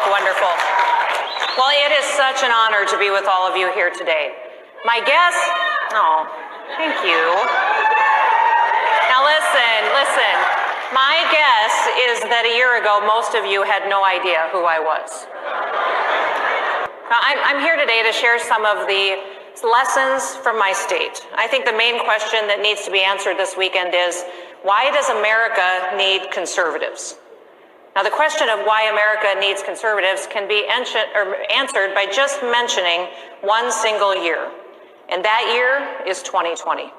look wonderful. Well, it is such an honor to be with all of you here today. My guess, oh, thank you. Now listen, my guess is that a year ago, most of you had no idea who I was. Now, I'm here today to share some of the lessons from my state. I think the main question that needs to be answered this weekend is, why does America need conservatives? Now, the question of why America needs conservatives can be answered by just mentioning one single year, and that year is 2020.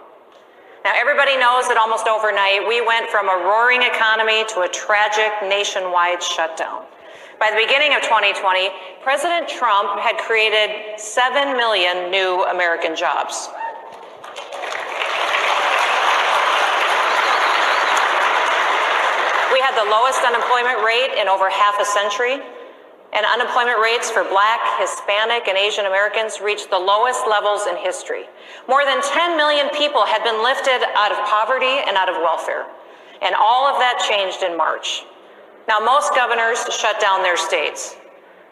Now, everybody knows that almost overnight, we went from a roaring economy to a tragic nationwide shutdown. By the beginning of 2020, President Trump had created 7 million new American jobs. We had the lowest unemployment rate in over half a century, and unemployment rates for Black, Hispanic, and Asian Americans reached the lowest levels in history. More than 10 million people had been lifted out of poverty and out of welfare, and all of that changed in March. Now, most governors shut down their states.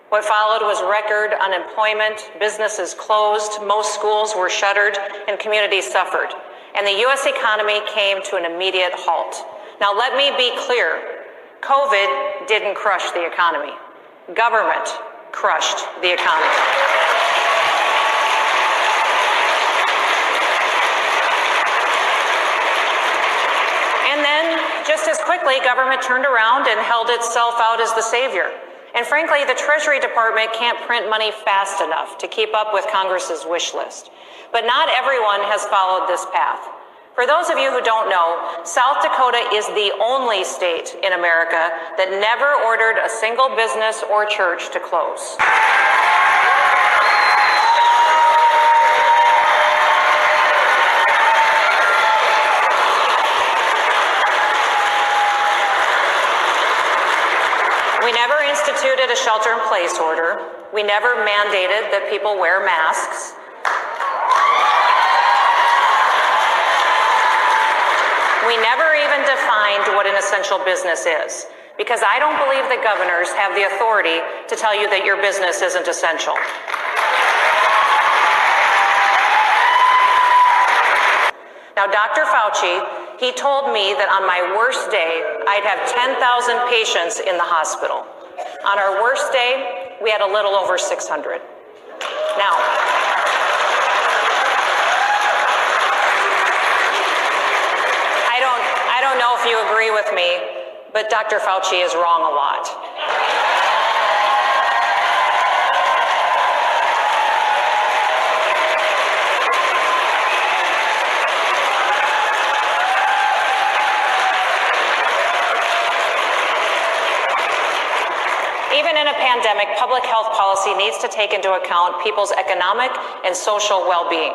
What followed was record unemployment, businesses closed, most schools were shuttered, and communities suffered. And the U.S. economy came to an immediate halt. Now, let me be clear. COVID didn't crush the economy. Government crushed the economy. And then, just as quickly, government turned around and held itself out as the savior. And frankly, the Treasury Department can't print money fast enough to keep up with Congress's wish list. But not everyone has followed this path. For those of you who don't know, South Dakota is the only state in America that never ordered a single business or church to close. We never instituted a shelter-in-place order. We never mandated that people wear masks. We never even defined what an essential business is, because I don't believe that governors have the authority to tell you that your business isn't essential. Now, Dr. Fauci, he told me that on my worst day, I'd have 10,000 patients in the hospital. On our worst day, we had a little over 600. Now, I don't know if you agree with me, but Dr. Fauci is wrong a lot. Even in a pandemic, public health policy needs to take into account people's economic and social well-being.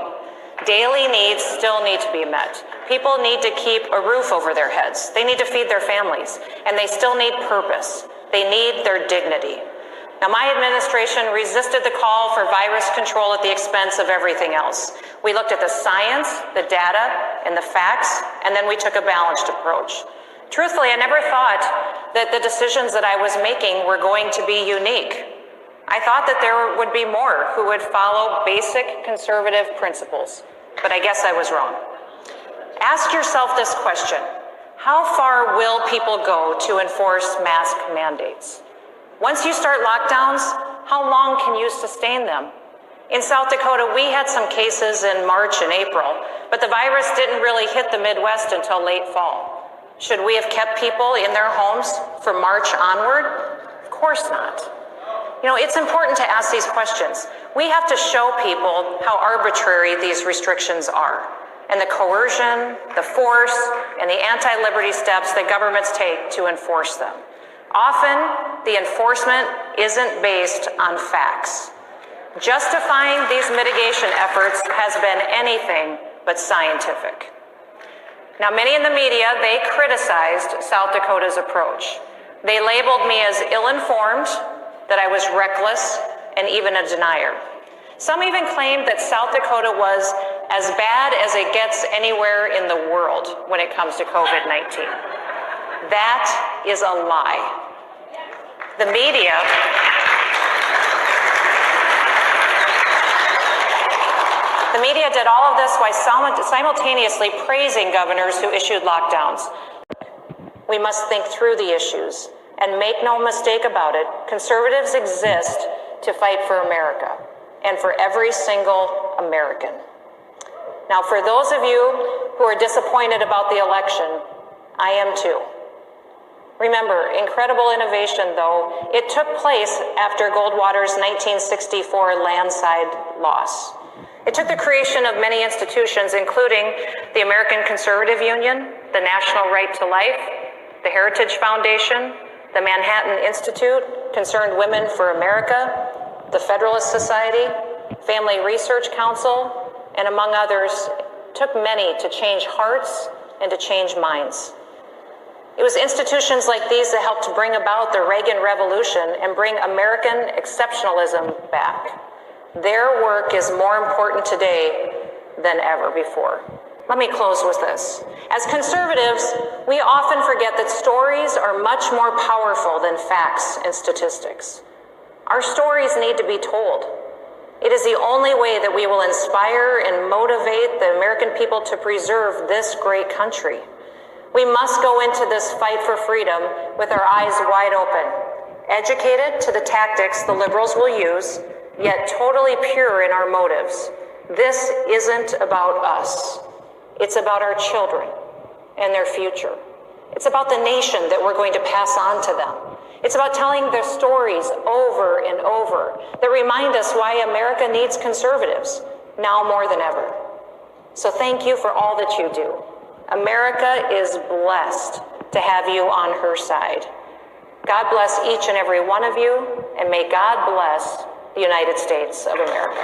Daily needs still need to be met. People need to keep a roof over their heads. They need to feed their families, and they still need purpose. They need their dignity. Now, my administration resisted the call for virus control at the expense of everything else. We looked at the science, the data, and the facts, and then we took a balanced approach. Truthfully, I never thought that the decisions that I was making were going to be unique. I thought that there would be more who would follow basic conservative principles, but I guess I was wrong. Ask yourself this question: how far will people go to enforce mask mandates? Once you start lockdowns, how long can you sustain them? In South Dakota, we had some cases in March and April, but the virus didn't really hit the Midwest until late fall. Should we have kept people in their homes from March onward? Of course not. You know, it's important to ask these questions. We have to show people how arbitrary these restrictions are, and the coercion, the force, and the anti-liberty steps that governments take to enforce them. Often, the enforcement isn't based on facts. Justifying these mitigation efforts has been anything but scientific. Now, many in the media, they criticized South Dakota's approach. They labeled me as ill-informed, that I was reckless, and even a denier. Some even claimed that South Dakota was as bad as it gets anywhere in the world when it comes to COVID-19. That is a lie. The media The media did all of this while simultaneously praising governors who issued lockdowns. We must think through the issues, and make no mistake about it, conservatives exist to fight for America and for every single American. Now, for those of you who are disappointed about the election, I am too. Remember, incredible innovation, though, it took place after Goldwater's 1964 landslide loss. It took the creation of many institutions, including the American Conservative Union, the National Right to Life, the Heritage Foundation, the Manhattan Institute, Concerned Women for America, the Federalist Society, Family Research Council, and among others, took many to change hearts and to change minds. It was institutions like these that helped bring about the Reagan Revolution and bring American exceptionalism back. Their work is more important today than ever before. Let me close with this. As conservatives, we often forget that stories are much more powerful than facts and statistics. Our stories need to be told. It is the only way that we will inspire and motivate the American people to preserve this great country. We must go into this fight for freedom with our eyes wide open, educated to the tactics the liberals will use, yet totally pure in our motives. This isn't about us. It's about our children and their future. It's about the nation that we're going to pass on to them. It's about telling their stories over and over that remind us why America needs conservatives now more than ever. So thank you for all that you do. America is blessed to have you on her side. God bless each and every one of you, and may God bless the United States of America.